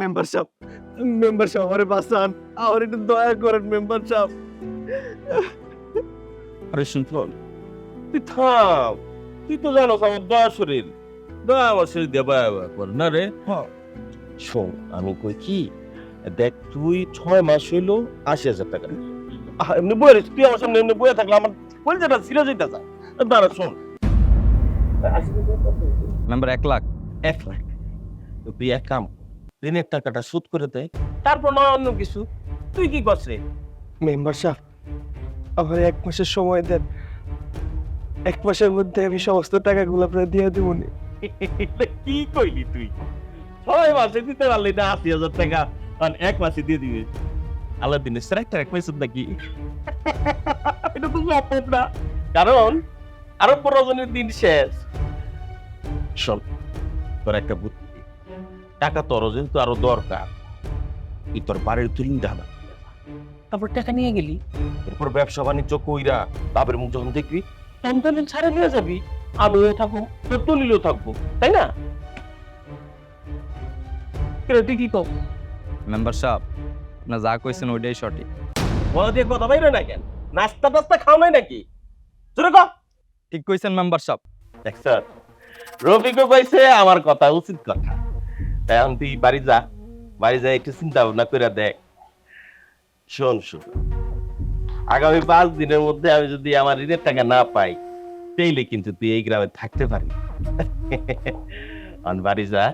Member সাহেব, member সাহেব আমারে বাঁচান, আমার একটু দয়া করেন মেম্বার সাহেব। আরে শুনছন, তুই থাম, তুই তো জানো আমার দয়া শরীর, দয়া আমার শরীর দিয়ে বায়া বায়া করে না রে। শোন আমি কই কি, দেখ তুই 6 মাস হইলো 80,000 টাকা এমনি বয়ে রয়েছিস, তুই আমার সামনে এমনি বয়ে থাকলে আমার কলজাটা ছিঁড়ে যেতে চায়। দাঁড়া শোন, মেম্বার 1 লাখ। 1 লাখ তো তুই এক কাম কর, ঋণের টাকাটা শোধ করে দে, তারপর নয় অন্য কিছু। তুই কি করছ রে? মেম্বার সাহেব আমার 1 মাসের সময় দেন, 1 মাসের মধ্যে আমি সমস্ত টাকাগুলো আপনার দিয়ে দিব। কি কইলি তুই? 6 মাসে দিতে পারলি না 80,000 টাকা, আর 1 মাসে দিয়ে দিবি? আলাদিনের স্ট্রাইকটা 1 মাসের নাকি? এটা তো সম্ভব না, কারণ আরো প্রয়োজনের দিন শেষ। শোন, তোর একটা বুদ্ধি, টাকা তোর যেহেতু আরো দরকার, তুই তোর বাড়ির তুলিন দানা, তারপর টাকা নিয়ে গেলি, এরপর ব্যবসা বাণিজ্য কইরা বাপের মুখ যখন দেখবি তখন তো ছাড়ে নিয়ে যাবি, আমিও থাকবো, তোর দলিলও থাকবো, তাই না? তুই কি কও? মেম্বার সাহেব, আপনি যা কইছেন ওইটাই সঠিক। বলা দিয়ে কথা বাইরে না কেন? নাস্তা টাস্তা খাও নাই নাকি? শুনে ক। ঠিক কইছেন মেম্বার সাহেব। দেখছ, রফিকও কইছে আমার কথা উচিত কথা। তাই এখন তুই বাড়ি যা, বাড়ি যা একটু চিন্তা ভাবনা করে দেখ। শোন শোন, আগামী 5 দিনের মধ্যে আমি যদি আমার ঋণের টাকা না পাই, তাইলে কিন্তু তুই এই গ্রামে থাকতে পারবি। বাড়ি যা,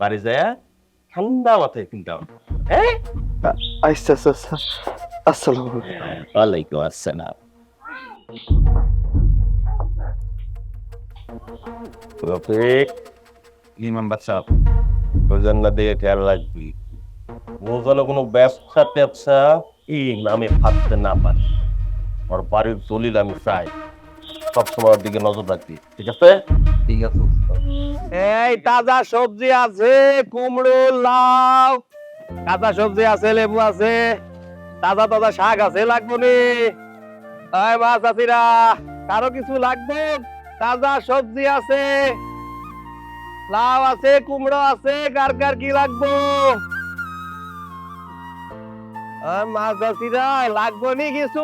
বাড়ি যায় ঠান্ডা মাথায় চিন্তা ভাবনা। হ্যাঁ, আচ্ছা আচ্ছা আচ্ছা, আসসালামু আলাইকুম। ওয়ালাইকুম আসসালাম। রফিক, জি মেম্বার সাহেব। ওজন না দিয়ে খেয়াল রাখবি, ওজন কোনো ব্যবসা ট্যাবসা এই নামে ফাটতে না পারে। ওর বাড়ির দলিল আমি চাই, সবসময় ওর দিকে নজর রাখবি, ঠিক আছে? ঠিক আছে। এই তাজা সবজি আছে, কুমড়ো, লাউ, কাঁচা সবজি আছে, লেবু আছে, তাজা তাজা শাক আছে, লাগবো নি? এই মাছ আছিরা, কারো কিছু লাগবে? তাজা সবজি আছে, লাউ আছে, কুমড়ো আছে, কার কার কি লাগবো? মাছ আছিরা, লাগবো নি কিছু?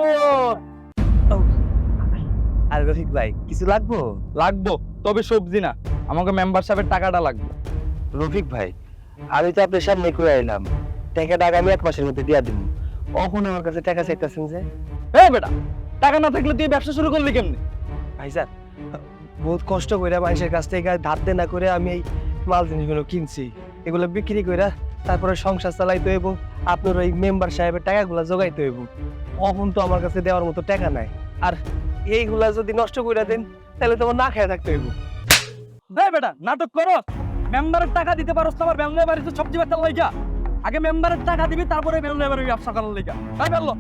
আর রফিক ভাই কিছু লাগবো? লাগবো, তবে সবজি না, আমাকে মেম্বার সাহেবের টাকাটা লাগবে। রফিক ভাই আমি তো আপনার সামনে করে আইলাম, টাকাটা আগামী 1 মাসের মধ্যে দিয়া দিব। কখন আমার কাছে টাকা চাইতেছেন যে? এই বেটা, টাকা না থাকলে তুই ব্যবসা শুরু করলি কেমনে? ভাইজান বহুত কষ্ট করে মানুষের কাছ থেকে ধার দেনা করে আমি এই মাল জিনিসগুলো কিনছি, এগুলো বিক্রি করে তারপরে সংসার চালাইতে হইব, আপনার ওই মেম্বার সাহেবের টাকাগুলো জোগাইতে হইব। কখন তো আমার কাছে দেওয়ার মতো টাকা নাই, আর এইগুলা যদি নষ্ট করে দেন তাহলে তোমার না খেয়ে থাকতে হইব। এই বেটা, নাটক করো। মেম্বারের টাকা দিতে পারোস না, আমার বেলনের বাড়িতে সবজি বেচার লাইগা? আগে মেম্বারের টাকা দিবি, তারপরে বেলনের বাড়ির ব্যবসা করার লাইগা। এই বেললো,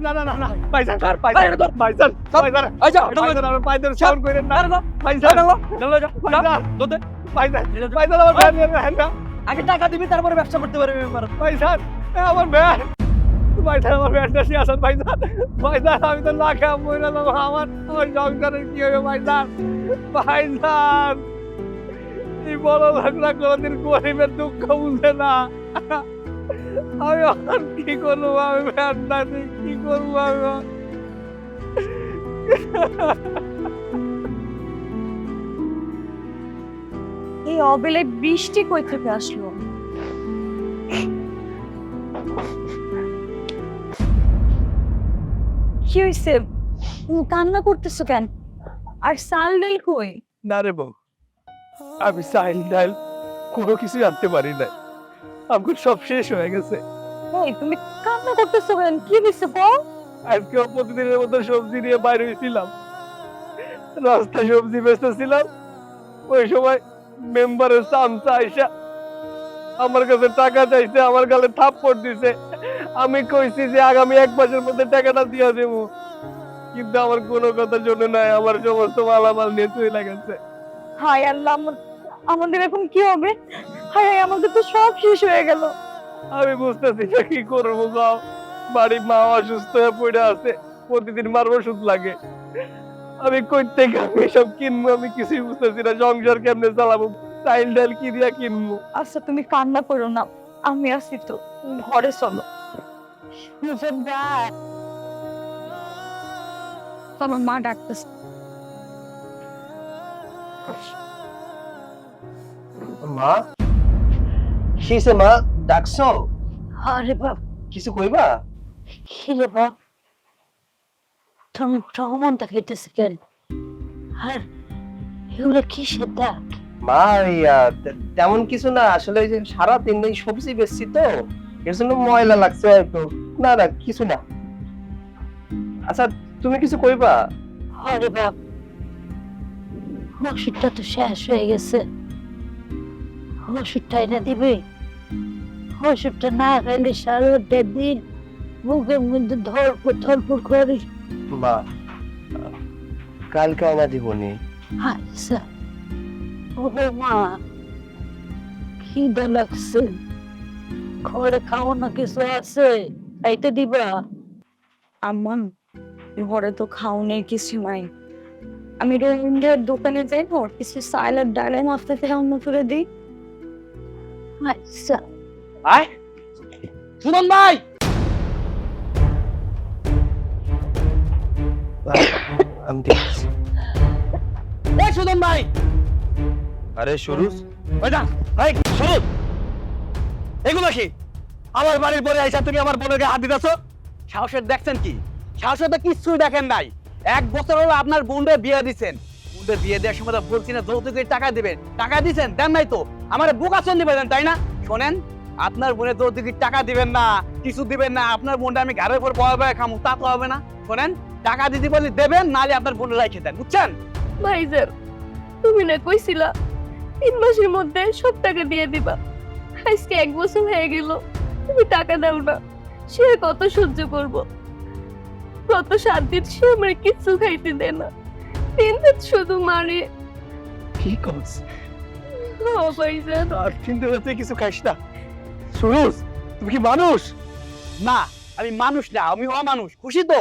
না না না না ভাইজান, কার ভাইজান, ভাইজান ভাইজান, এই যা, এটা ভাইজান আমার পায়ে ধরে সাউন্ড করেন না, ভাইজান বেললো যা, ভাইজান, দোতে। ভাইজান, ভাইজান আমার ভ্যান নিয়ে নেন না, আগে টাকা দিবি, তারপরে ব্যবসা করতে পারবি মেম্বার। ভাইজান আমার ভ্যান, ভাইজান আমার ভ্যানটা নিয়ে আসেন ভাইজান, ভাইজান আমি তো না খেয়ে মরে যাবো, আমার আমার সংসারের কি হবে ভাইজান, ভাইজান এই বড় লোকরা কোনোদিন গরিবের দুঃখ বুঝে না, আমি এখন কি করবো, আমি ভ্যানটা নিয়ে কি করবো আমি? এই অবেলায় বৃষ্টি কই থেকে আসলো? কি হইছে? কান্না করতেছো কেন? আর সাল ডাল কই? না রে বউ, আমি চাইল ডাইল কোনো কিছু আনতে পারি না, আমার সব শেষ হয়ে গেছে। এই তুমি কান্না করতেছো কেন? কি হইছে বল? আজকে প্রতিদিনের মতো সবজি নিয়ে বাইরে হয়েছিলাম, রাস্তায় সবজি বেচতেছিলাম, ওই সময় মেম্বারের চামচা আইসা আমার কাছে টাকা চাইছে, আমার গালে থাপ্পড় দিছে। আমি কইছি যে আগামী 1 মাসের মধ্যে টাকাটা দিয়া দেবো, কিন্তু আমার কোনো কথা শুনে নাই, আমার সমস্ত মালামাল নিয়ে চলে গেছে। হায় আল্লাহ, আমাদের এখন কি হবে? হায় হায়, আমাদের তো সব শেষ হয়ে গেল। আমি বুঝতেছি না কি করবো, গাও বাড়ি মা অসুস্থ হয়ে পড়ে আছে, প্রতিদিন মার ওষুধ লাগে, আমি কই থেকে আমি এসব কিনবো, আমি কিছুই বুঝতেছি না, সংসার কেমনে চালাবো। চাইল ডাল কি দিয়া কিনবো? আচ্ছা তুমি কান্না করো না, আমি আসি তো, তুমি ঘরে চলো। সুজন ভাই, আমার মা ডাকতেছে। মা কিসে মা ডাকছো? আরে বাপ, কিছু কইবা? কি রে বাপ, তোর মনটা খেতেছে কেন? আর এগুলো কিসের ডাক? মা তেমন কিছু না, আসলে ওই যে সারাদিন এই সবজি বেচছি তো, এর জন্য ময়লা লাগছে হয়তো। না না কিছু না। আচ্ছা তুমি কিছু কইবা? আরে বাপ, ওষুধটা তো শেষ হয়ে গেছে, ওষুধটা এনে দিবি? ওষুধটা না খাইলে সারাটা দিন মুখের মধ্যে ধরপুর ধরপুর করি। মা কালকে আনা দিবনি। আচ্ছা, ও মা, খিদা লাগছে, ঘরে খাওয়ানো কিছু আছে, খাইতে দিবা? আম্মা ঘরে তো খাওনের কিছু নাই, আমি রোহিঙ্গার দোকানে যাই ওর কিছু সাইলার ডালে মাছতে অন্য করে দিই। আচ্ছা, আয় সুমন ভাই, আমি দেখছি। এই সুমন ভাই, আরে সুরুজ, ওইটা এই সুরজ, এগুলো কি আমার বাড়ির পরে আইসা তুমি আমার বোনকে হাত দিতেছো? সাহসের দেখছেন কি? সাহসের তো কিচ্ছুই দেখেন নাই। 1 বছর হলো আপনার বোনরে বিয়ে দিচ্ছেন, বোনরে বিয়ে দেওয়ার সময় তো বলছি না যৌতুকের টাকা দিবেন, টাকা দিচ্ছেন, দেন নাই তো। আমার বোকাচন দিবেন তাই না? শোনেন, আপনার বোনের যৌতুকের টাকা দিবেন না, কিছু দিবেন না, আপনার বোনটা আমি ঘরের উপর বয়া বয়া খামু, তা তো হবে না। শোনেন, টাকা দিতে বলে দেবেন, নালে আপনার বোনের রাইখে দেন, বুঝছেন? ভাইজান তুমি না কইছিলা 3 মাসের মধ্যে সব টাকা দিয়ে দিবা, আজকে 1 বছর হয়ে গেল তুমি টাকা দাও না, সে কত সহ্য করব? কত শান্তির সে আমার কিচ্ছু খাইতে দেয় না, দিন রাত শুধু মারে। কি করছ? ও ভাইজান, আর চিন্তা করতে কিছু খাইস না। সুরুজ তুমি কি মানুষ? না, আমি মানুষ না, আমি অমানুষ। খুশি তো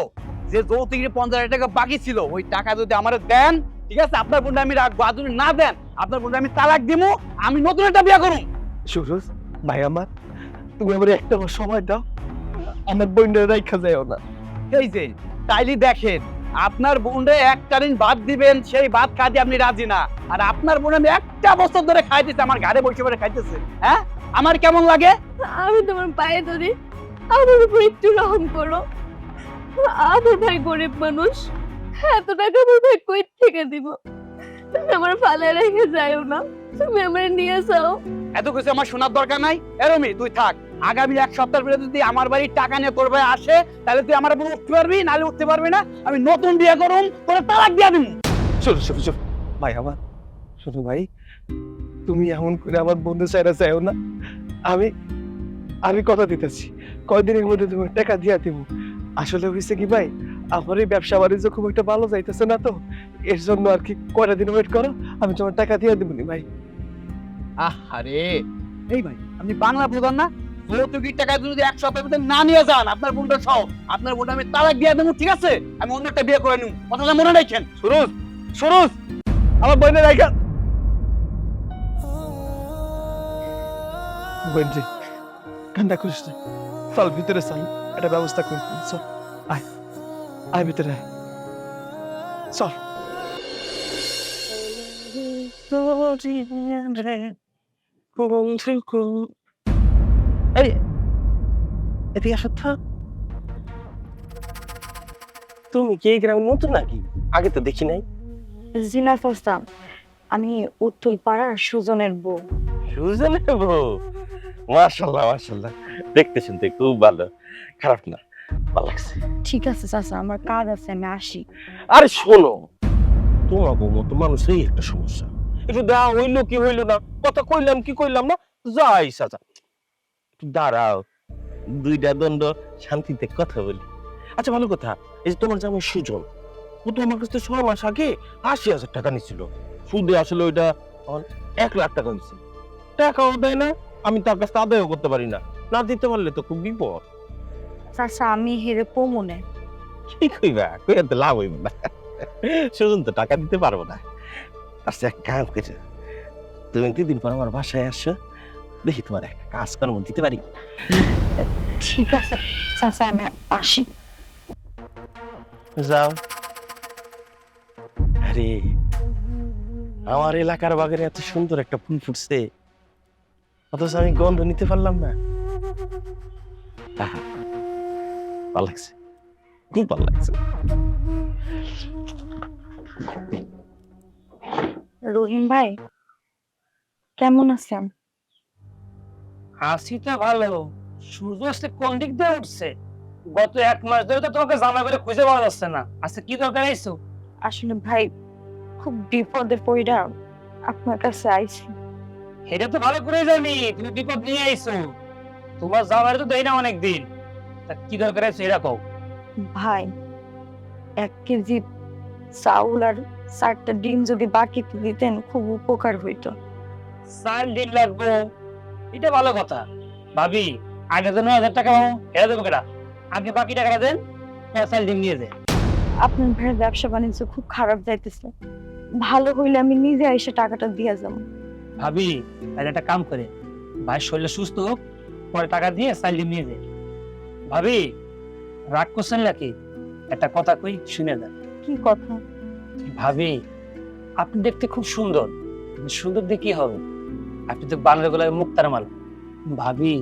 যে যৌতুকের 50,000 টাকা বাকি ছিল, ওই টাকা যদি আমার দেন, ঠিক আছে, আপনার বোনটা আমি রাখবো। আর যদি না দেন, আপনার বোনটা আমি তালাক দিব, আমি নতুন একটা বিয়ে করুন। সুরুজ ভাই আমার, তুমি আমার একটা বার সময় দাও, আমার বোনটা রাইখা যায়ও না। এই যে তাইলে দেখেন, আপনার বোনরে একটাদিন ভাত দিবেন, সেই ভাত খাইতে আপনি রাজি না। আর আপনার বোন আমি 1 বছর ধরে খাইতেছে, আমার ঘরে বসে বসে খাইতেছে। হ্যাঁ, আমার কেমন লাগে? আমি তোমার পায়ে ধরি, আমার উপর একটু রহম করো। আমার ভাই গরিব মানুষ, এত টাকা আমার ভাই কই থেকে দিব? তুমি আমার ফালে রেখে যাও না, তুমি আমার নিয়ে যাও। এত কিছু আমার শোনার দরকার নাই। এরমি তুই থাক, আগামী 1 সপ্তাহের ভিতরে যদি আমার বাড়ির টাকা নিয়ে তোর ভাই আসে, তাহলে তুই আমার বোন উঠতে পারবি, নাহলে উঠতে পারবি না। আমি নতুন বিয়ে করুম, তোর তালাক দিয়ে দিব। শোনো শোনো শোনো ভাই আমার, শোনো ভাই, তুমি এমন করে আমার বন্ধু চাইরা চাইও না। আমি আমি কথা দিতেছি, কয়দিনের মধ্যে তুমি টাকা দিয়া দিব। আসলে হয়েছে কি ভাই, আমার এই ব্যবসা বাণিজ্য খুব একটা ভালো যাইতেছে না তো, এর জন্য আর কি কয়টা দিন ওয়েট করো, আমি তোমার টাকা দিয়ে দেবনি ভাই। আরে এই ভাই, আপনি বাংলা বোঝেন না? যৌতুকের টাকা যদি 1 সপ্তাহের ভিতরে না নিয়ে যান, আপনার বোনটা সহ, আপনার বোনটা আমি তালাক দিয়ে দেবো, ঠিক আছে? আমি অন্য একটা বিয়ে করে নিব, কথাটা মনে রাখেন। সুরুজ সুরুজ, আমার বোনের রাইখা বোন রে, কান্না করিস না, চল ভিতরে চল, একটা ব্যবস্থা করে দিই, চল আয় আয় ভিতরে আয়, চল। এই এদিকে আসো তো। তুমি কি এই গ্রামের নতুন নাকি? আগে তো দেখি নাই। জিনা ফস্তাম, আমি উত্তর পাড়ার সুজনের বউ। সুজনের বউ? মাশাআল্লাহ মাশাআল্লাহ, দেখতে শুনতে খুব ভালো, খারাপ না, ভালো লাগছে। ঠিক আছে চাচা, আমার কাজ আছে, আমি আসি। আরে শোনো, তোমার মতো মানুষের এই একটা সমস্যা, একটু দেওয়া হইলো কি হইলো না, কথা কইলাম কি কইলাম না, যাই সাজা, একটু দাঁড়াও, 2টা দণ্ড শান্তিতে কথা বলি। আচ্ছা ভালো কথা, এই যে তোমার জামাই সুজন, ও তো আমার কাছ থেকে 6 মাস আগে 80,000 টাকা নিছিল, সুদে আসলে ওইটা 1 লাখ টাকা নিচ্ছে, টাকাও দেয় না, আমি তার কাছে আদায়ও করতে পারি না, না দিতে পারলে তো খুব বিপদ। চাচা আমি হেরে পমনে। কি কইবা, কইয়া তো লাভ হইব না, সুজন তো টাকা দিতে পারবো না। আচ্ছা এক কাম করে, তুমি একদিন পর আমার বাসায় আসছো, দেখি তোমার একটা কাজ কর্ম দিতে পারি। ঠিক আছে চাচা, আমি আসি। যাও। আরে আমার এলাকার বাগানে এত সুন্দর একটা ফুল ফুটছে, অথচ আমি গন্ধ নিতে পারলাম না। আহা, ভালো লাগছে, খুব ভালো লাগছে। রহিম ভাই কেমন আছেন? হাসিটা ভালো, সূর্য আজকে কোন দিক দিয়ে উঠছে? গত 1 মাস ধরে তো তোমাকে জামা করে খুঁজে পাওয়া যাচ্ছে না, আজকে কি দরকার আইছো? আসলে ভাই খুব বিপদে পড়া আপনার কাছে আইছি। এটা তো ভালো করে জানি তুমি বিপদ নিয়ে আইছো, তোমার জামাই তো দেই না অনেকদিন, তা কি দরকার আইছো এটা কও। ভাই 1 কেজি চাউল আর 4টা ডিম যদি বাকিতে দিতেন খুব উপকার হইতো। 4 দিন লাগবে, এটা ভালো কথা। ভাবি আগে তো 9,000 টাকা পাবো, এটা দেবো কেটা? আগে বাকি টাকাটা দেন, 4 দিন নিয়ে যায়। আপনার ভাইয়ের ব্যবসা বাণিজ্য খুব খারাপ যাইতেছে, ভালো হইলে আমি নিজে এসে টাকাটা দিয়ে যাব। ভাবি তাহলে একটা কাম করে, ভাই শরীর সুস্থ হোক, পরে টাকা দিয়ে 4 দিন নিয়ে যায়। ভাবি রাগ করছেন নাকি? একটা কথা কই শুনে দেন। কি কথা? ভাবি আপনি দেখতে খুব সুন্দর, কিন্তু সুন্দর দিয়ে কি হবে? আপনি তো বাংলা গলায় মুক্তার মাল। ভাবি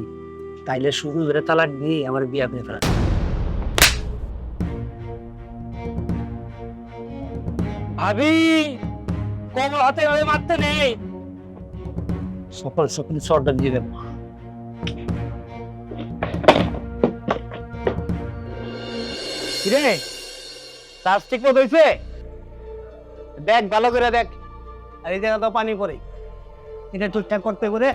তাইলে শুধু ধরে তালাক দিয়ে আমার বিয়া করে ফেলা। ভাবি কোমর হাতে ভাবে মারতে নেই, সকাল সকাল শর্টটা দিয়ে দেব। কিরে চার্জ ঠিক মতো হয়েছে? দেখ ভালো করে দেখ, আর এই জায়গা তো পানি পড়ে, এটা ঠিকঠাক করতে করে।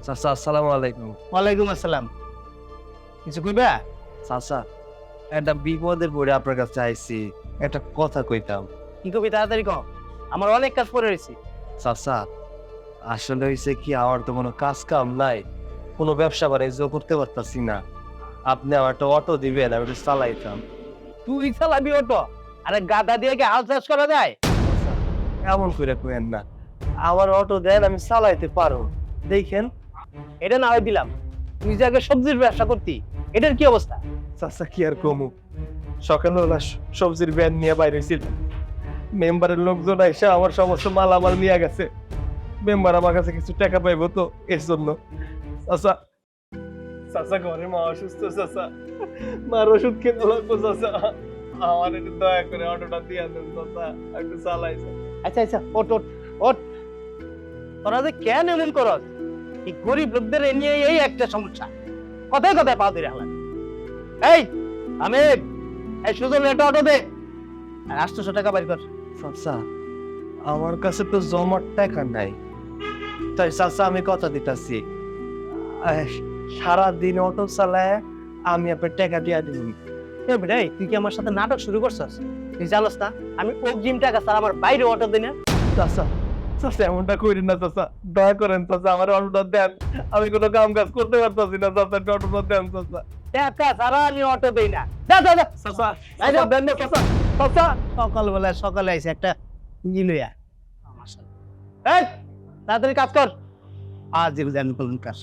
চাচা আসসালামু আলাইকুম। ওয়ালাইকুম আসসালাম। কিছু কইবা? চাচা একটা বিপদের পড়ে আপনার কাছে আইছি, একটা কথা কইতাম। কি কবি তাড়াতাড়ি কও, আমার অনেক কাজ পড়ে রয়েছে। চাচা আসলে হয়েছে কি, আমার তো কোনো কাজ কাম নাই, কোনো ব্যবসা বাণিজ্য করতে পারতাছি না। আপনি আমার একটা অটো দিবেন, আমি একটু চালাইতাম। তুই চালাবি অটো? আরে গাদা দিয়ে কি হাল চাষ করা যায়? এমন করে কইেন না, আমার অটো দেন, আমি চালাইতে পারো। দেখেন এটা না হয় দিলাম, তুই যে আগে সবজির ব্যবসা করতি, এটার কি অবস্থা? চাচা কি আর কমু, সকালবেলা সবজির ভ্যান নিয়ে বাইরে হয়েছিল, মেম্বারের লোকজন এসে আমার সমস্ত মালামাল নিয়ে গেছে। মেম্বার আমার কাছে কিছু টাকা পাইবো তো, এর জন্য। চাচা চাচা ঘরে মা অসুস্থ, চাচা মার ওষুধ খেতে লাগবো। চাচা আমার একটু দয়া করে অটোটা দিয়ে দেন চাচা, একটু চালাই। আচ্ছা আচ্ছা, ওট ওট ওট। তোরা যে কেন এমন করস? এই গরিব লোকদের এ নিয়ে এই একটা সমস্যা, কথায় কথায় পা ধরে হালান। এই আমি এই সুজন একটা অটো দে, আর 800 টাকা বাড়ি কর। চাচা আমার কাছে তো জমার টাকা নাই, তাই চাচা আমি কথা দিতাছি, সারাদিন অটো চালায় আমি আপনার টাকা দিয়া দিব। এই তুই কি আমার সাথে নাটক শুরু করছস? তুই জানোস না আমি অগ্রিম টাকা ছাড়া আমার বাইরে অটো দিই না। চাচা চাচা এমনটা করেন না চাচা, দয়া করেন চাচা, আমার অটোটা দেন, আমি কোনো কাম কাজ করতে পারতাছি না চাচা, অটোটা দেন চাচা। টাকা ছাড়া আমি অটো দেই না। যা যা যা চাচা এই যা। দেন না চাচা, চাচা সকালবেলা সকালে আইছে একটা ইলুয়া। এই তাড়াতাড়ি কাজ কর, আজ এগুলো আমি করলাম কাজ।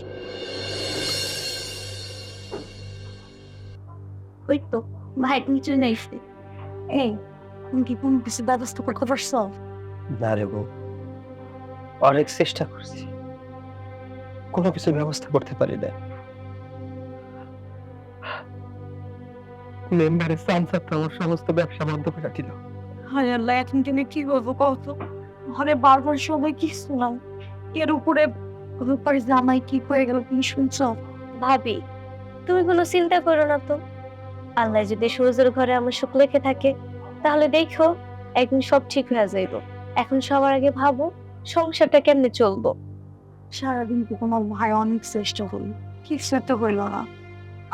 ওই তো ভাই তুমি চলে আসছে। এই তুমি কি কোনো কিছু ব্যবস্থা করতে পারছো? না রে বউ, অনেক চেষ্টা করছি, কোনো কিছু ব্যবস্থা করতে পারি না। মেম্বারের সানসার আমার সমস্ত ব্যবসা বন্ধ করে দিল। হায় আল্লাহ, এখন তুমি কি করবো কত? ঘরে বারবার সবাই কি শুনাম, এর উপরে রূপার জামাই কি হয়ে গেল তুমি শুনছো? ভাবি তুমি কোনো চিন্তা করো না তো, আল্লাহ যদি সূর্যের ঘরে আমার সুখ লেখে থাকে তাহলে দেখো একদিন সব ঠিক হয়ে যাইব। এখন সবার আগে ভাবো সংসারটা কেমনে চলবো। সারাদিন তো তোমার ভাই অনেক চেষ্টা করলো, কিছু তো হইল না।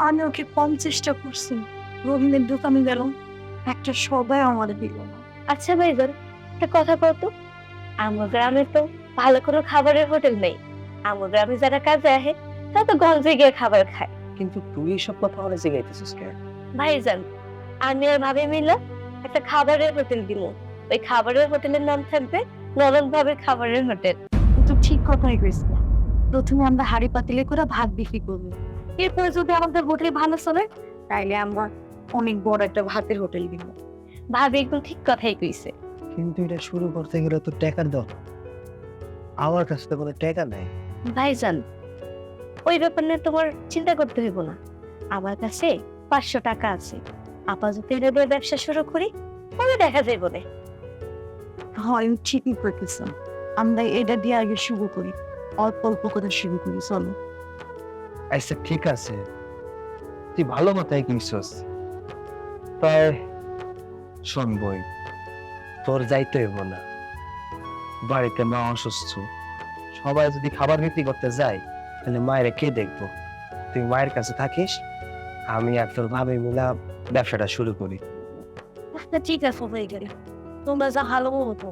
আমি ওকে কম চেষ্টা করছি, রহিমের দোকানে গেলাম, একটা সবাই আমাদের দিল না। আচ্ছা ভাইজান একটা কথা কত, আমার গ্রামে তো ভালো কোনো খাবারের হোটেল নেই, আমার গ্রামে যারা কাজে আসে তারা তো গঞ্জে গিয়ে খাবার খায়। কিন্তু তুই এইসব কথা বলে জিগাইতেছিস কেন? ভাইজান আমি আর ভাবি মিলে একটা খাবারের হোটেল দিব, ওই খাবারের হোটেলের নাম থাকবে ননদ ভাবে খাবারের হোটেল। কিন্তু ঠিক কথাই কইছি। প্রথমে আমরা হাড়ি পাতিলে করে ভাত বিক্রি করবো, এরপরে যদি আমাদের হোটেল ভালো চলে তাইলে আমরা অনেক বড় একটা ভাতের হোটেল দিব। ভাবি একদম ঠিক কথাই কইছে। কিন্তু এটা শুরু করতে গেলে তো টাকার দাও, আমার কাছে তো কোনো টাকা নাই। ভাইজান, ওই ব্যাপার নিয়ে তোমার চিন্তা করতে হইব না। আমার কাছে 500 টাকা আছে। আপাতত এটা দিয়ে ব্যবসা শুরু করি, পরে দেখা যাইব না। হয় ঠিকই করতেছ, আমরা এটা দিয়ে আগে শুরু করি, অল্প অল্প করে শুরু করি, চলো। আচ্ছা ঠিক আছে, তুই ভালো মাথায় কিনছস। তাই শোন বই, তোর যাইতে হইব না, বাড়িতে মা অসুস্থ, সবাই যদি খাবার বিক্রি করতে যায় তাহলে মায়ের কে দেখবো? তুই মায়ের কাছে থাকিস, আমি আর তোর ভাবি মিলা ব্যবসাটা শুরু করি। আচ্ছা ঠিক আছে, হয়ে গেলে তোমরা যা ভালো মতো।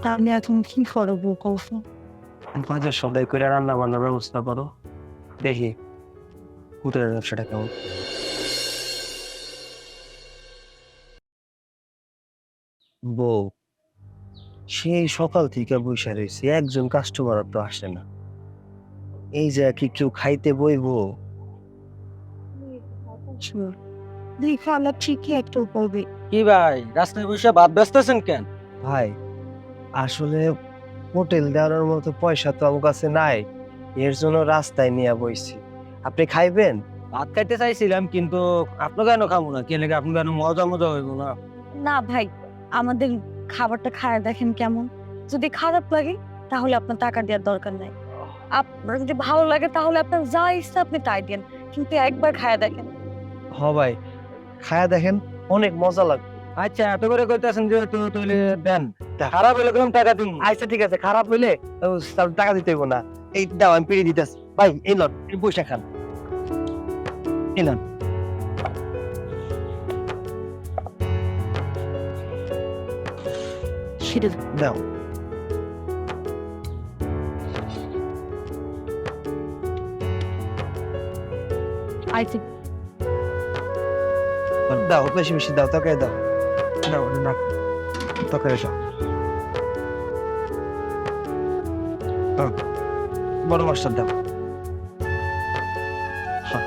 তাহলে এখন কি করবো কৌশল? বাজার সদাই করে রান্না বান্নার ব্যবস্থা করো, দেখি হোটেলের ব্যবসাটা কেমন। বউ, সেই সকাল থেকে বসে রয়েছে, একজন কাস্টমার তো আসে না। এই যে কি কেউ খাইতে বইবো? দেখো আমরা ঠিকই একটু করবে। কি ভাই, রাস্তায় বসে ভাত বেচতেছেন কেন? ভাই আসলে হোটেল দেওয়ার মতো পয়সা তো আমার কাছে নাই, এর জন্য রাস্তায় নিয়ে বইছি। আপনি খাইবেন? ভাত খাইতে চাইছিলাম, কিন্তু আপনি কেন খাবো না? কেন আপনি কেন মজা মজা হইব না? না ভাই, আমাদের খাবারটা খায় দেখেন কেমন, যদি খারাপ লাগে তাহলে আপনার টাকা দেওয়ার দরকার নাই। আপনার যদি ভালো লাগে তাহলে আপনার যা ইচ্ছা আপনি তাই দেন, কিন্তু একবার খায় দেখেন। হ ভাই, খায়া দেখেন, অনেক মজা লাগবে। আচ্ছা, এত করে কইতাছেন যে তুই দেন, খারাপ হলে কোনো টাকা দিন। আচ্ছা ঠিক আছে, খারাপ হইলে টাকা দিতে হইব না। এই দাও, আমি পেরে দিতেছি। ভাই এই লন, এই পয়সা খান, এই লন। সেটা দাও। আইতে দাও, বেশি বেশি দাও, তরকারি দাও, দাও না, তরকারি দাও। দাও, বড় মাছটা দাও। হ্যাঁ,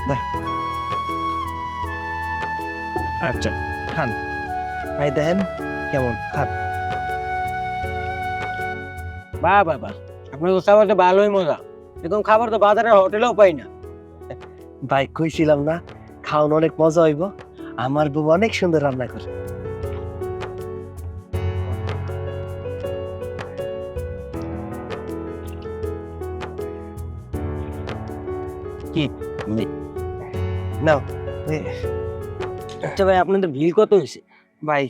দাও। আচ্ছা খান, ভাই দেখেন কেমন, খান। বাহ বাহ বাহ, আপনার খাবারটা ভালোই মজা। এরকম খাবার তো বাজারের হোটেলেও পাই না। ভাই কইছিলাম না, খাওয়ানো অনেক মজা হইব, আমার বউ অনেক সুন্দর রান্না করে। কি নাও। আচ্ছা ভাই, আপনাদের বিল কত হয়েছে? ভাই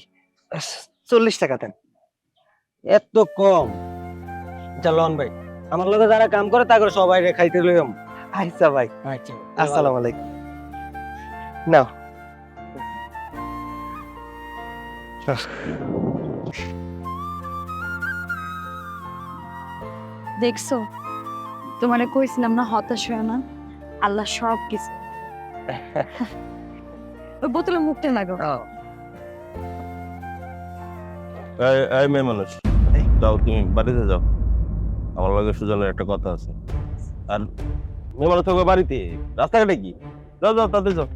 40 টাকা দেন। এত কম? লন ভাই, আমার লগে যারা কাম করে তা করে সবাই খাইতে লইম। আচ্ছা ভাই, আচ্ছা, আসসালামু আলাইকুম। নাও। দেখছো, তোমারে কইছিলাম না হতাশ হয়ে না, আল্লাহ সব কিছু। ওই বোতলে মুখটা লাগাও। এই মেয়ে মানুষ, যাও তুমি বাড়িতে যাও, আমার লগে সুজনের একটা কথা আছে। আর মেয়ে মানুষ থাকবে বাড়িতে, রাস্তাঘাটে কি? যাও যাও, তাতে যাও।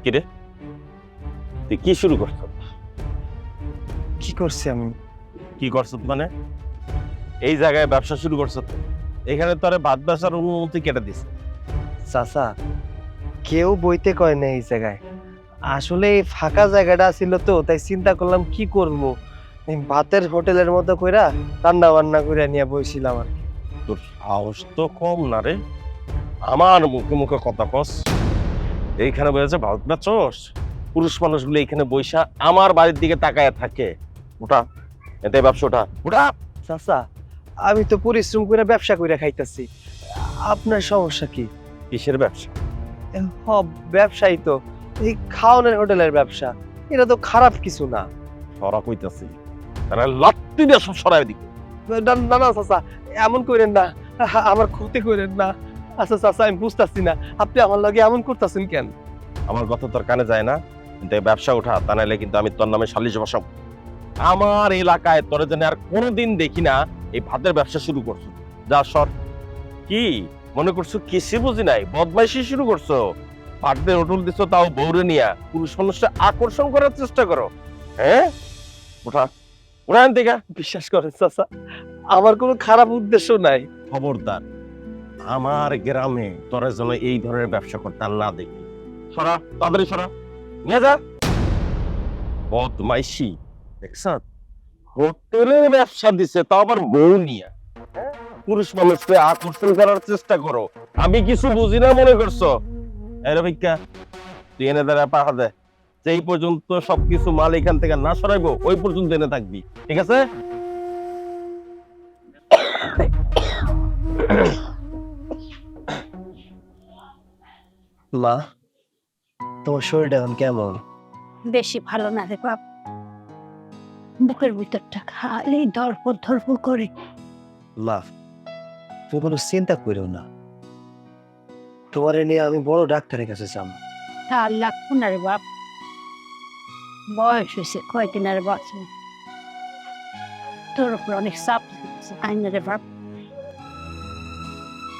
কিরে, তুই কি শুরু করছ? কি করছি আমি? কি করছ মানে? এই জায়গায় ব্যবসা শুরু করছ? এখানে তোরে ভাত বেচার অনুমতি কেটে দিছে। চাচা, কেউ বইতে কয় না এই জায়গায়, আসলে এই ফাঁকা জায়গাটা ছিল তো, তাই চিন্তা করলাম কি করব, এই ভাতের হোটেলের মতো কইরা রান্না বান্না কইরা নিয়ে বইছিলাম আর কি। তোর সাহস তো কম না রে, আমার মুখে মুখে কথা কস। এইখানে বসে ভাত বেচস? পুরুষ মানুষগুলো এইখানে বইসা আমার বাড়ির দিকে তাকায় থাকে। ওটা এতে ব্যবসাটা ওটা। চাচা, আমি তো পরিশ্রম করে ব্যবসা কইরা খাইতাছি, আপনার সমস্যা কি? কিসের ব্যবসা? হ, ব্যবসায়ী তো, এই খাওয়ানোর হোটেলের ব্যবসা, এটা তো খারাপ কিছু না। সরা কইতাছি, তারা লাত্তি তুই না সব সরাই দিবি। না না না চাচা, এমন করেন না, আমার ক্ষতি করেন না। আচ্ছা চাচা, আমি বুঝতেছি না আপনি আমার লগে এমন করতেছেন কেন। আমার কথা তোর কানে যায় না, কিন্তু এই ব্যবসা উঠা, তা নাইলে কিন্তু আমি তোর নামে সালিশ বসাবো। আমার এলাকায় তোর জন্য আর কোনোদিন দেখি না এই ভাতের ব্যবসা শুরু করছো। যা সর। কি মনে করছো কিছু বুঝি নাই, বদমাইশি শুরু করছো? ভাতদের হোটেল দিছো, তাও বউরে নিয়া পুরুষ মানুষটা আকর্ষণ করার চেষ্টা করো। হ্যাঁ, ওঠা ওঠা দেখা। বিশ্বাস করেন চাচা, আমার কোনো খারাপ উদ্দেশ্য নাই। খবরদার আমার গ্রামে তোরা যেন এই ধরনের ব্যবসা করতে আর না দেখি। সরা, তাড়াতাড়ি সরা, নিয়ে যা। বদমাইশি দেখছ, হোটেলের ব্যবসা দিছে, তাও আবার বউ নিয়া। পুরুষ মানুষকে আকর্ষণ করার চেষ্টা করো। আমি কিছু বুঝি না মনে করছো? এরে ভিক্ষা, তুই এনে দাঁড়া পাহা দে। যেই পর্যন্ত সবকিছু মাল এখান থেকে না সরাইবো ওই পর্যন্ত এনে থাকবি, ঠিক আছে? মা, তোমার শরীরটা এখন কেমন? বেশি ভালো না রে বাপ, বুকের ভিতরটা খালি ধরপড় করে। মা, তুমি কোনো চিন্তা করো না, তোমার নিয়ে আমি বড় ডাক্তারের কাছে যাব। তা আর লাগবো না রে বাপ, বয়স হয়েছে, কয়দিন আর বাঁচব। তোর উপর অনেক চাপ আইন রে বাপ।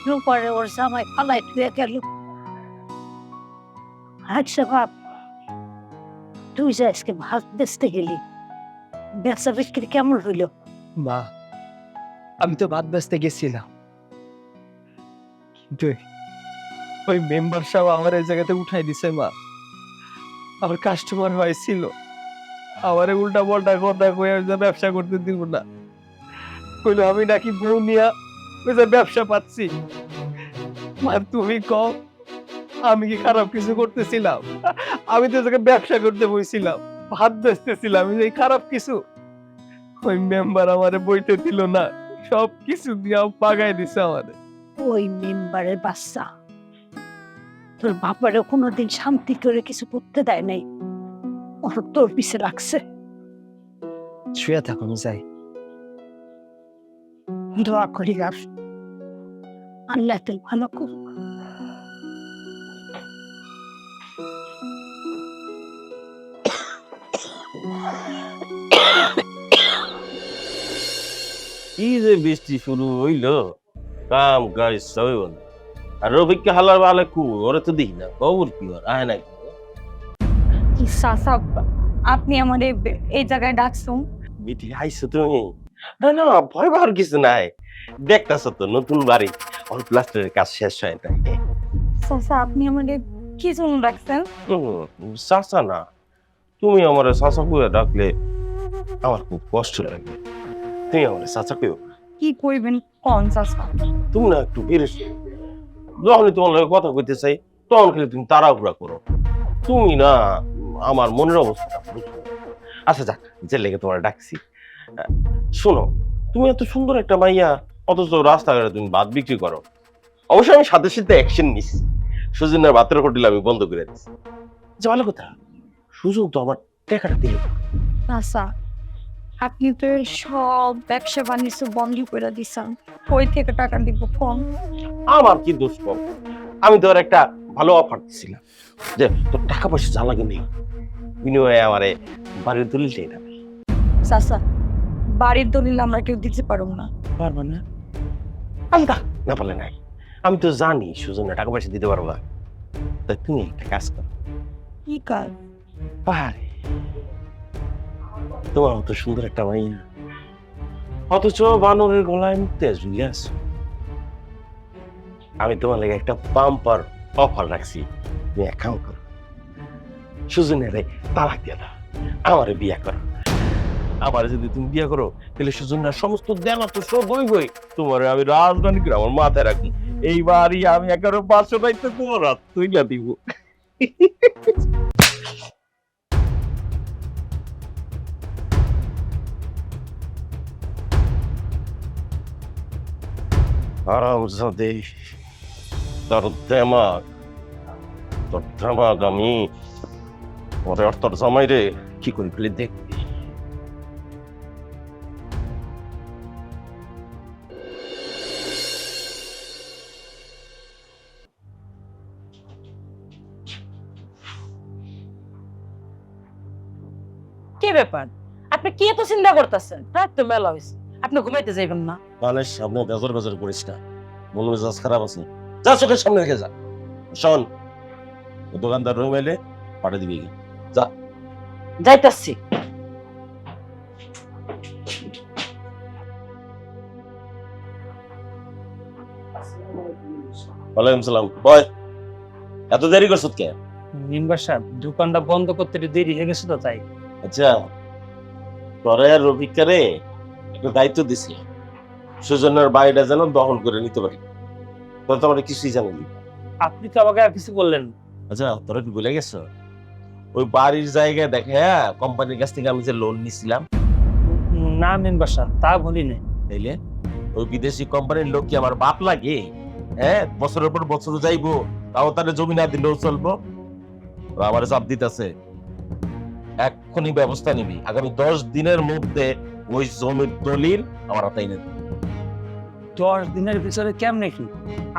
রূপারে ওর জামাই পালাই তুই গেল। আচ্ছা বাপ, তুই যে আজকে ভাত বেচতে গেলি, বেচা বিক্রি কেমন হইল? মা, আমি তো ভাত বেচতে গেছিলাম, কিন্তু ওই মেম্বার সাহেব আমার এই জায়গাতে উঠাই দিছে। মা, আমার কাস্টমার হয়েছিল, আমারে উল্টা পাল্টা কথা কয়ে ওই যে ব্যবসা করতে দিব না। কইলো আমি নাকি বউ নিয়া ওই যে ব্যবসা পাচ্ছি। মা, তুমি কও আমি কি খারাপ কিছু করতেছিলাম? আমি তো জায়গায় ব্যবসা করতে বইছিলাম, ভাত বেচতেছিলাম, এই খারাপ কিছু? ওই মেম্বার আমারে বইতে দিল না, সব কিছু দিয়া পাগাই দিছে আমারে। ওই মেম্বারের বাচ্চা তোর বাপারে কোনোদিন শান্তি করে কিছু করতে দেয় নাই, ওর তোর পিছে রাখছে। শুয়ে থাকো, আমি যাই। দোয়া করি আর আল্লাহ তুই ভালো কর। কি যে বৃষ্টি শুরু হইলো, কাম কাজ সবই বন্ধ। আর রবিককে হালার বালে কু ওরে তো দেখি না, খবর কি ওর আয় না। চাচা, আপনি আমার এই জায়গায় ডাকছুন? মিটি আইছো তুমি? না না, ভয় পাওয়ার কিছু নাই। দেখতেছ তো নতুন বাড়ি, অল প্লাস্টারের কাজ শেষ হয় নাই। চাচা, আপনি আমার কি জন্য ডাকছেন? চাচা না, তুমি আমার চাচা কুয়ে ডাকলে আমার খুব কষ্ট লাগে। তুমি আমার চাচা কুয়ে, কি কইবেন কোন চাচা? তুমি না একটু বেরেস, যখনই তোমার লগে কথা কইতে চাই তখন খালি তুমি তাড়াহুড়া করো। তুমি না আমার মনের অবস্থাটা বুঝো। আচ্ছা যাক, যে লেগে তোমার ডাকছি, শোনো, তুমি এত সুন্দর একটা মাইয়া, অথচ রাস্তাঘাটে তুমি ভাত বিক্রি করো। অবশ্যই আমি সাথে সাথে অ্যাকশন নিছি, সুজনের ভাতের হোটেল আমি বন্ধ করে দিচ্ছি। যে ভালো কথা, সুজন তো আমার টাকাটা দিল। চাচা, আপনি তো সব ব্যবসা বাণিজ্য বন্ধ করে দিছেন, কই থেকে টাকা দিব কোন? আমার কি দোষ কম? আমি তো একটা ভালো অফার দিছিলাম যে তোর টাকা পয়সা যা লাগে নেই, বিনিময়ে আমারে বাড়ির দলিলটাই না। চাচা, বাড়ির দলিল আমরা কেউ দিতে পারব না। পারবা না? আমি না বলে নাই, আমি তো জানি সুজনের টাকা পয়সা দিতে পারবো না। তাই তুমি একটা কাজ করো। কি কাজ? পাহাড়ে তোমার মতো সুন্দর একটা মাইয়া, অথচ বানরের গলায় মুক্তি ঝুলে আছো। আমি তোমার লাগে একটা পাম্পার অফার রাখছি, তুমি এক কাম করো, সুজনের তালাক দিয়ে দাও, আমারে বিয়া করো। আবার যদি তুমি বিয়া করো তাহলে সুজনের সমস্ত দেনা তো সব বই বই তোমার আমি রাজধানী করে আমার মাথায় রাখি। এইবারই আমি 11,500 টাইতে তোমার হাত তুইলা দিব। আরামজাদে, তোর দেমাগ আমি পরে তোর জামাই রে কি করে ফেলে দেখবি। ব্যাপার? আপনি কি এত চিন্তা করতেছেন? রাত তো মেলা হয়েছে, আপনি ঘুমাইতে যাইবেন না? মানে সামনে বেজর বেজর করিস না, মন মেজাজ খারাপ আছে, যা চোখের সামনে রেখে যা। শোন, ও দোকানদার রুম এলে পাঠিয়ে দিবি। যাইতাছি। ওয়ালাইকুম সালাম। বয়, এত দেরি করছ কে? মেম্বার সাহেব, দোকানটা বন্ধ করতে একটু দেরি হয়ে গেছে তো তাই। আচ্ছা, তোরে আর রফিককে একটা দায়িত্ব দিছি, সুজনের বাড়িটা যেন দখল করে নিতে পারি। তোর তো আমার কিছুই জানি। আপনি তো আমাকে আর কিছু বললেন না। আচ্ছা, তোরা কি ভুলে গেছো ওই বাড়ির জায়গায় দেখে কোম্পানির কাছ থেকে আমি যে লোন নিছিলাম? না মেম্বার সাহেব, তা বলি নাই। তাইলে ওই বিদেশি কোম্পানির লোক কি আমার বাপ লাগে? হ্যাঁ, বছরের পর বছর যাইবো, তাও তাহলে জমি না দিলেও চলবো? আমার চাপ দিতেছে, এক্ষুনি ব্যবস্থা নিবি। আগামী 10 দিনের মধ্যে ওই জমির দলিল আমার হাতে এনে দিবি। 10 দিনের ভিতরে কেমনে কি?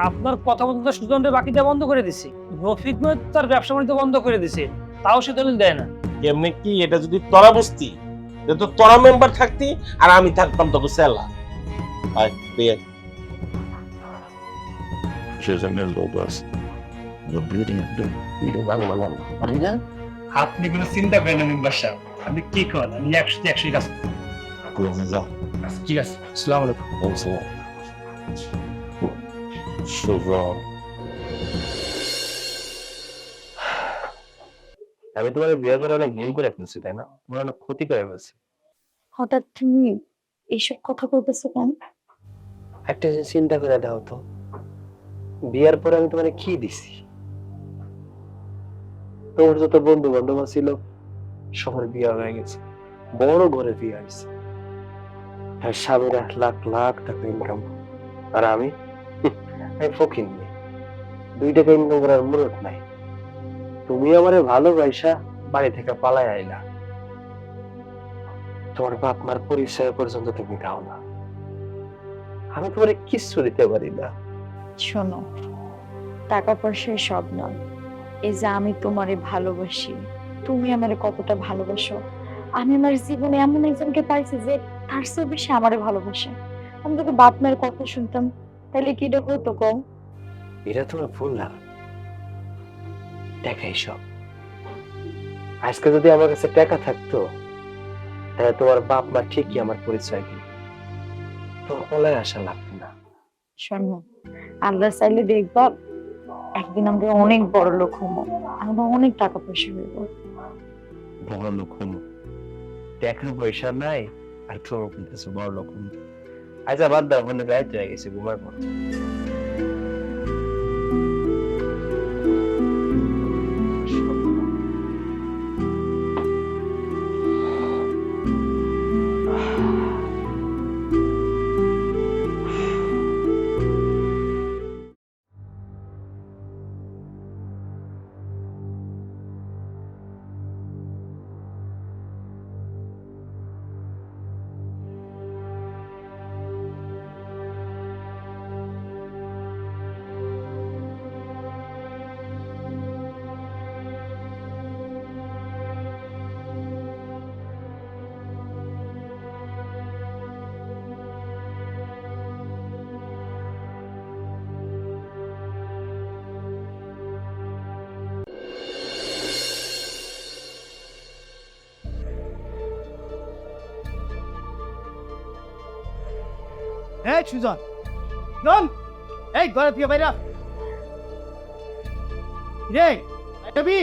আপনার কথা মতো তো সুজনরে বাকিটা বন্ধ করে দিছে, রফিক ভাই তার ব্যবসা বাণিজ্য বন্ধ করে দিছে, তাও সে দলিল দেয় না। কেমনে কি? এটা যদি তোরা বুঝতি, তো তোরা মেম্বার থাকতি আর আমি থাকতাম তোকে সেলা। আয় দিয়ে আপনি কোনো চিন্তা করেন না মেম্বার সাহেব, আপনি কি করেন, আমি 100 কাজ যা। ঠিক আছে। আসসালামু আলাইকুম। আমি তোমার বিয়ে করে অনেক ভুল করে ফেলছি, তাই না? তোমার অনেক ক্ষতি করে ফেলছি। হঠাৎ তুমি এইসব কথা বলতেছো কেন? একটা জিনিস চিন্তা করে দাও তো, বিয়ের পরে আমি তোমার কি দিছি? তোমার যত বন্ধু বান্ধব ছিল সবার বিয়ে হয়ে গেছে, বড় ঘরে বিয়ে হয়েছে, আর স্বামীর 1 লাখ লাখ টাকা ইনকাম, আর আমি ফকির নেই, 2 টাকা ইনকাম করার মুরত নাই। তুমি আমারে ভালোবাসা বাড়ি থেকে পালাই আইলা, তোমার বাপ মার পরিচয় পর্যন্ত তুমি দাও না, আমি তোমার কিচ্ছু দিতে পারি না। শোনো, টাকা পয়সায় সব নয়, এই যে আমি তোমারে ভালোবাসি, তুমি আমারে কতটা ভালোবাসো। আমি আমার জীবনে এমন একজনকে পাইছি যে তার চেয়ে বেশি আমারে ভালোবাসে। আমি যদি বাপ মায়ের কথা শুনতাম তাহলে কি এটা হতো কম? এটা তোমার ভুল না, টাকাই সব। আজকে যদি আমার কাছে টাকা থাকতো তাহলে তোমার বাপ মা ঠিকই আমার পরিচয় দিত, তোমার বলার আশা লাগতো না। শোনো, আল্লাহ চাইলে দেখবা একদিন আমরা অনেক বড় লোক হবো, আমরা অনেক টাকা পয়সা হইব। বড় লোক হবো, টাকা পয়সা নাই আর তোমার বলতেছে বড় লোক হবো। আচ্ছা বাদ দাও, মনে রাত হয়ে গেছে, ঘুমাবো। এই সুজন, নন, এই ঘরে থেকে বাইরা রে রবি।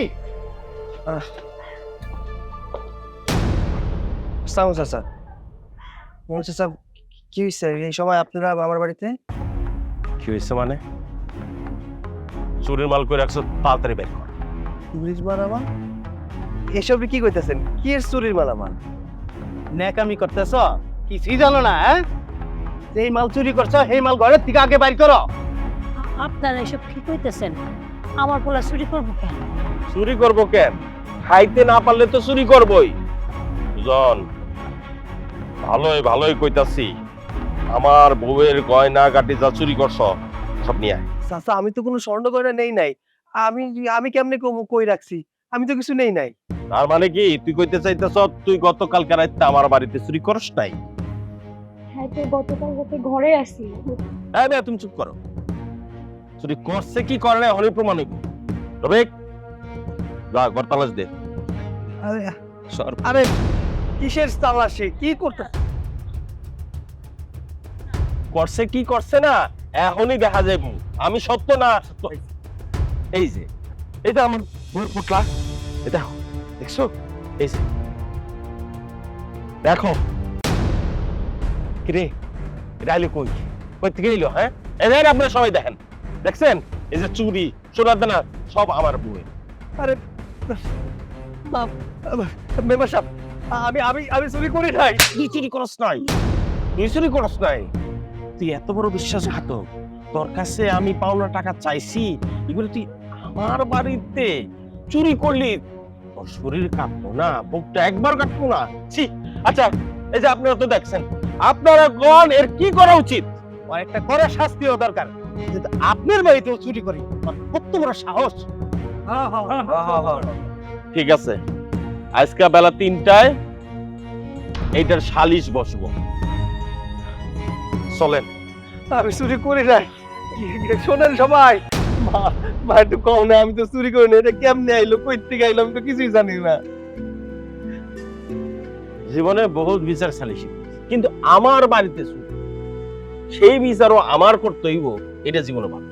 সামু চাচা, চাচা কি হয়েছে এই সময় আপনারা আমার বাড়িতে? কি হয়েছে মানে? চুরির মাল করে রাখছো, তাড়াতাড়ি বের কর। চুরির মালামাল? এসব কি কইতেছেন? কি এর চুরির মালামাল? ন্যাকামি করতেছ, কিছুই জানো না? হ্যাঁ, যেই মাল চুরি করছো সেই মাল ঘরের থেকে আগে বাইর করো। আপনারা এসব কি কইতেছেন? আমার পোলা চুরি করবো কেন? চুরি করবো কেন? খাইতে না পারলে তো চুরি করবই। সুজন, ভালোই ভালোই কইতাছি, আমার বউয়ের গয়না গাটি যা চুরি করছ সব নিয়ে আয়। চাচা আমি তো কোনো স্বর্ণ গয়না নেই নাই। আমি আমি কেমনে কই রাখছি? আমি তো কিছু নেই নাই। তার মানে কি তুই কইতে চাইতেছ তুই গতকালকে রাতে আমার বাড়িতে চুরি করস নাই? হ্যাঁ তো গতকাল রাতে ঘরে আসি। হ্যাঁ না, তুমি চুপ করো। চুরি করছে কি করে নাই হলে প্রমাণ হইব। রবিক, যা ঘর তালাশ দে। আরে সর। আরে কিসের তালাশে কি করতে? করছে কি করছে না এখনই দেখা যাইব। আমি সত্য না সত্য। এই যে এটা আমার বউয়ের পুতলা, এটা দেখছো? এই যে দেখো কিরে, এটা আইলো কই? কই থেকে এলো? হ্যাঁ, এদের আপনারা সবাই দেখেন, দেখছেন? এই যে চুরি সোনার দানা সব আমার বউয়ের। আরে মেম্বার সাহেব, আমি আমি আমি চুরি করি নাই। তুই চুরি করস নাই, তুই চুরি করস নাই। তুই এত বড় বিশ্বাসঘাতক, তোর কাছে আমি পাওনা টাকা চাইছি, এগুলো তুই আমার বাড়িতে চুরি করলি। তোর শরীর কাঁপতো না, বুকটা একবার কাঁপতো না? ছি! আচ্ছা, এই যে আপনারা তো দেখছেন, আপনারা গণ এর কি করা উচিত? আর একটা করে শাস্তিও দরকার। যদি আপনার বাড়িতেও চুরি করি, আর কত বড় সাহস! ঠিক আছে, আজকে বেলা 3টায় এইটার সালিশ বসবো। চলেন। আমি চুরি করি নাই। শোনেন সবাই, মা মা একটু কম না, আমি তো চুরি করি না। এটা কেমনে আইলো, কই থেকে আইলো, আমি তো কিছুই জানি না। জীবনে বহুত বিচার সালিশি, কিন্তু আমার বাড়িতে চুরি, সেই বিচারও আমার করতে হইব, এটা জীবনে ভালো।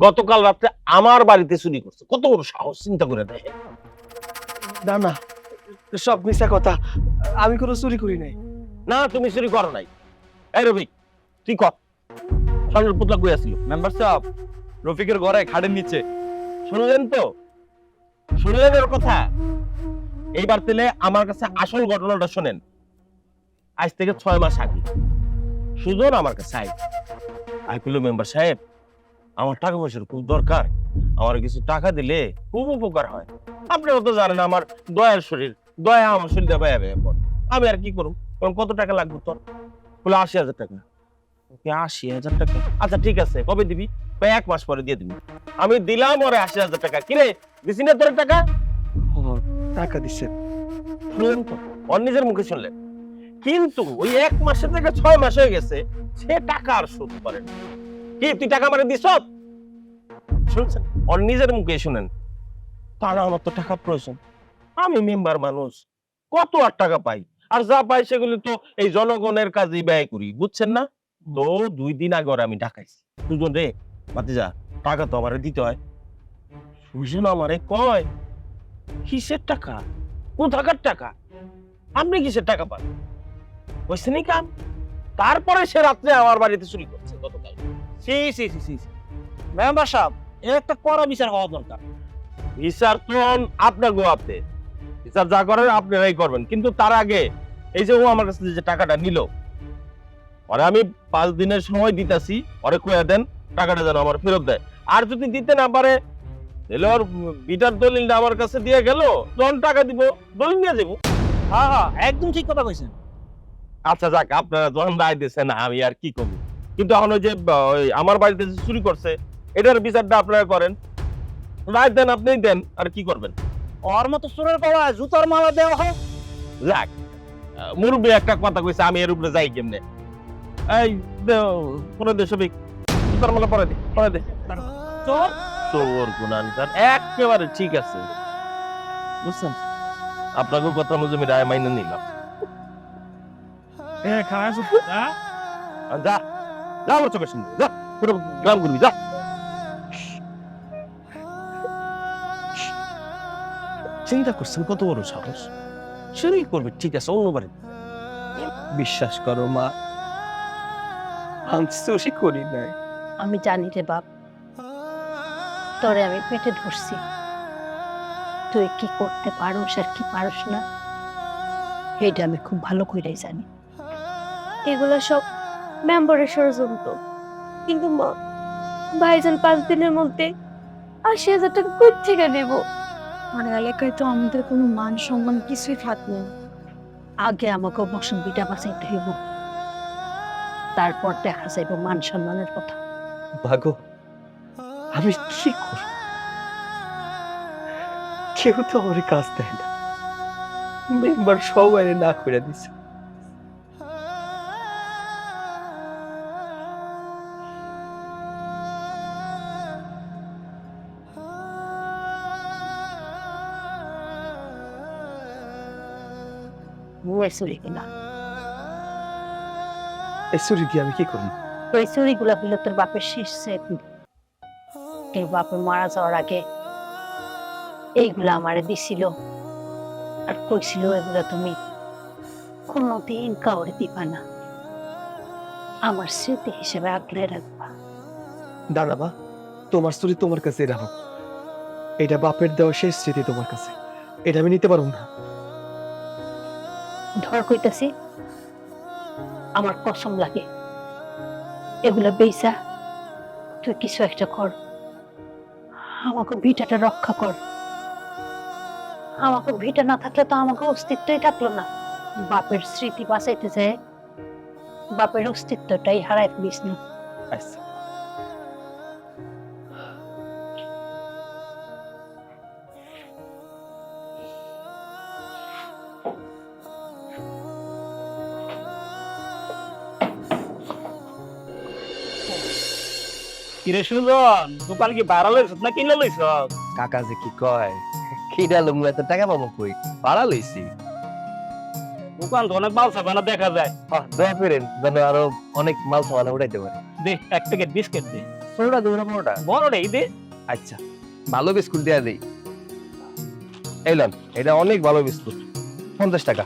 গতকাল রাত্রে আমার বাড়িতে চুরি করছে, কত বড় সাহস, চিন্তা করে দেখে। না না, সব মিথ্যা কথা। আমি কোনো চুরি করি নাই। না, তুমি চুরি করো নাই। এই রবিক, তুই কর, সামনের পুতলা কই আসছিল? মেম্বার সাহেব, রফিকের ঘরে খাটের নিচে। শুনলেন তো? শুনলেন ওর কথা? এইবার তেলে আমার কাছে আসল ঘটনাটা শোনেন। আজ থেকে 6 মাস আগে সুজন আমার কাছে আইকুল মেম্বার সাহেব, আমার টাকা পয়সার খুব দরকার, আমার কিছু টাকা দিলে খুব উপকার হয়। আপনারা তো জানেন আমার দয়ার শরীর, দয়া আমার শরীরটা ব্যয় ব্যয় পড়ে। আমি আর কি করব? কত টাকা লাগবে তোর? বলে 80,000 টাকা। 80,000 টাকা? আচ্ছা ঠিক আছে, কবে দিবি? 1 মাস পরে দিয়ে দিবি। আমি দিলাম ওরে 80,000 টাকা। কিরে, দিছি না তোর টাকা? টাকা দিচ্ছেন? শুনলেন তো? ওর নিজের মুখে শুনলেন। কিন্তু ওই 1 মাসের থেকে 6 মাস হয়ে গেছে, সে টাকা আর শোধ করে না। কি তুই টাকা মারে দিছ? শুনছেন? ওর নিজের মুখে শুনেন। তারা আমার তো টাকা প্রয়োজন, আমি মেম্বার মানুষ, কত আর টাকা পাই, আর যা পাই সেগুলো তো এই জনগণের কাজে ব্যয় করি, বুঝছেন না? তো 2 দিন আগে ওরা আমি ঢাকাইছি। সুজন রে, ভাতিজা, টাকা তো আমারে দিতে হয়। সুজন আমারে কয়, কিসের টাকা? কোথাকার টাকা? আপনি কিসের টাকা পান? বুঝছেন এই কাম? তারপরে সে রাত্রে আমার বাড়িতে চুরি করছে গতকাল। মেম্বার সাহেব, এর একটা কড়া বিচার হওয়া দরকার। বিচার তো আপনার গোয়াতে, বিচার যা করেন আপনারাই করবেন, কিন্তু তার আগে এই যে ও আমার কাছে যে টাকাটা নিল, ওরে আমি 5 দিনের সময় দিতেছি, ওরে কয়ে দেন টাকাটা যেন আমার ফেরত দেয়। আর যদি দিতে না পারে, তাহলে ওর বিটার দলিলটা আমার কাছে দিয়ে গেল, যখন টাকা দিব দলিল নিয়ে যাবো। হ্যাঁ হ্যাঁ, একদম ঠিক কথা কইছেন। আচ্ছা যাক, আপনারা যখন রায় দিচ্ছেন আমি আর কি করবো। কিন্তু এখন ওই যে ওই আমার বাড়িতে যে চুরি করছে, এটার বিচারটা আপনারা করেন, রায় দেন, আপনিই দেন, আর কি করবেন? ওর মতো চোরের পাওয়া জুতার মালা দেওয়া হয়। যাক, মুরব্বী একটা কথা কইছে, আমি এর উপরে যাই কেমনে? এই পরে দে সবিক, জুতার মালা পরে দে, পরে দে। চোর চোর গুনানকার, একেবারে ঠিক আছে, বুঝছেন? আপনাকে কথা অনুযায়ী আমি রায় মাইনে নিলাম। যা যা আমার চোখের সামনে, যা পুরো গ্রাম ঘুরবি, যা। চিন্তা করছেন কত বড় সাহস, চুরি করবে ঠিক আছে, অন্য বাড়ি। বিশ্বাস করো মা, আমি চুরি করি নাই। আমি জানি রে বাপ, তোরে আমি পেটে ধরছি। তুই কি করতে পারোস আর কি পারোস না, এটা আমি খুব ভালো করেই জানি। এগুলা সব মেম্বারের ষড়যন্ত্র। কিন্তু মা, ভাইজান 5 দিনের মধ্যে 80,000 টাকা কই থেকে দেব? আর এলাকায় তো আমাদের কোনো মান সম্মান কিছুই থাকবে না। আগে আমাকে বসন্তীটা বাঁচাইতে হইব, তারপর দেখা যাইব মান সম্মানের কথা। ভাগো, আমি কি করব? কেউ তো আমার কাজ দেয় না, মেম্বার সবাই না করে দিছে। বউয়ের চুরিগুলা, এই চুরি দিয়ে আমি কি করবো? ওই চুরিগুলা হইল তোর বাপের শেষ স্মৃতি। তোর বাপের মারা যাওয়ার আগে এইগুলা আমারে দিছিল, আর কইছিল এগুলা তুমি কোনোদিন কাউরে দিবা না, আমার স্মৃতি হিসেবে আগলে রাখবা। দাঁড়াবা, তোমার চুরি তোমার কাছে রাখো, এটা বাপের দেওয়া শেষ স্মৃতি তোমার কাছে, এটা আমি নিতে পারবো না। ধর কইতাছি, আমার কসম লাগে, এগুলা বেইসা তুই কিছু একটা কর, আমাকে ভিটাটা রক্ষা কর। আমাকে ভিটা না থাকলে তো আমাকে অস্তিত্বই থাকলো না। বাপের স্মৃতি বাঁচাইতে যায়, বাপের অস্তিত্বটাই হারাই ফেলিস না। আচ্ছা, কিরে সুজন, দোকান কি ভাড়া লইছ না কিনে লইছ? কাকা যে কি কয়, খিডালো মু এত টাকা পাবো কই, ভাড়া লইছি। দোকান তো অনেক মাল সাবানা দেখা যায়। দয়া করেন যেন আরো অনেক মাল সামানা উঠাইতে পারে। দে এক প্যাকেট বিস্কিট দে। ছোটটা দেবো না বড়টা? বড়টাই দে। আচ্ছা, ভালো বিস্কুট দেয়া দেই। এলাম, এটা অনেক ভালো বিস্কুট, 50 টাকা।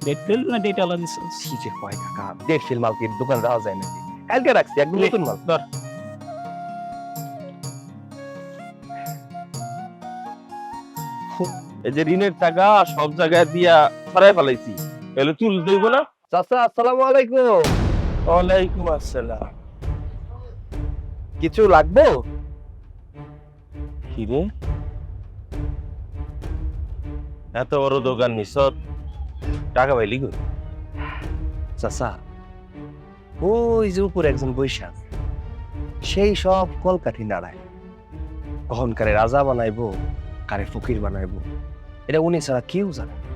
ডেট ফেল না ডেট আলা দিছ? কি যে কয় কাকা, দেড় ফিল মাল কি দোকান রাখা যায় নাকি? কালকে রাখছি, একদম লে, নতুন মাল। ধর। এই যে ঋণের টাকা সব জায়গায় দিয়া ছড়াই ফেলাইছি, এলে তুল দেব না? চাচা আসসালামু আলাইকুম। ওয়ালাইকুম আসসালাম। কিছু লাগবে? কি রে, এত বড় দোকান নিছত, টাকা পাইলি কই? চাচা, ওই যে উপরে একজন বৈশাখ, সেই সব কলকাঠি নাড়ায়, কখন কারে রাজা বানাইবো, কারে ফকির বানাইবো, এটা উনি ছাড়া কেউ জানে না।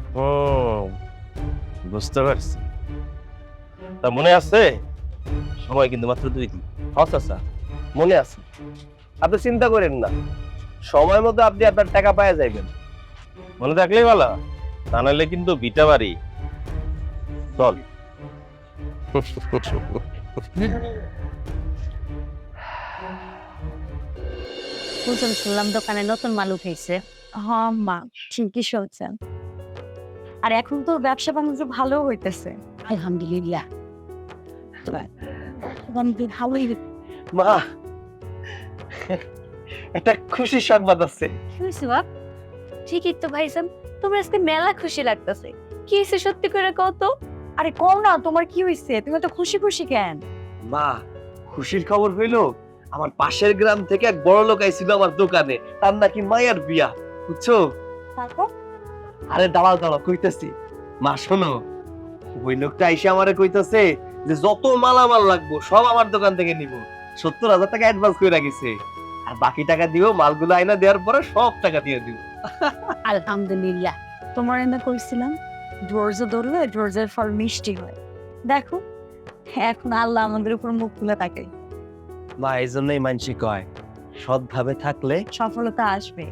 বুঝতে পারছি। তা মনে আছে, সময় কিন্তু মাত্র 2 দিন। হ্যাঁ চাচা, মনে আছে। আপনি চিন্তা করেন না, সময় মতো আপনি আপনার টাকা পাওয়া যাইবেন। মনে থাকলেই ভালো, তা নাহলে কিন্তু বিটা বাড়ি। চল। বুঝলাম, শুনলাম দোকানে নতুন মাল উঠেছে। হ্যাঁ মা, ঠিকই শুনছেন। আর এখন তো ব্যবসা বাণিজ্য ভালো হইতেছে। আলহামদুলিল্লাহ। মা, একটা খুশির সংবাদ আছে। কি হয়েছে বাপ? ঠিকই তো ভাইজান, তোমার আজকে মেলা খুশি লাগতেছে। কি হয়েছে সত্যি করে কও তো? আরে কম না, তোমার কি হইছে? তুমি তো খুশি খুশি কেন? মা, খুশির খবর হইলো, আমার পাশের গ্রাম থেকে এক বড় লোক আইছিল আমার দোকানে, তার নাকি মায়ের বিয়া, বুঝছো? তারপর? আরে দাঁড়াও দাঁড়াও, কইতাছি। মা শোনো, ওই লোকটা আইসা আমারে কইতাছে যে যত মালামাল লাগবো সব আমার দোকান থেকে নিব, 70,000 টাকা অ্যাডভান্স করে রাখিছে, আর বাকি টাকা দিও মালগুলো আইনা দেওয়ার পরে সব টাকা দিয়ে দিব। আলহামদুলিল্লাহ। তোমার এনে কইছিলাম ধৈর্য ধরলে ধৈর্যের ফল মিষ্টি হয়। দেখো, এখন আল্লাহ আমাদের উপর মুখ তুলে থাকে। মা, এই জন্যই মানসি কয় সৎভাবে থাকলে সফলতা আসবে।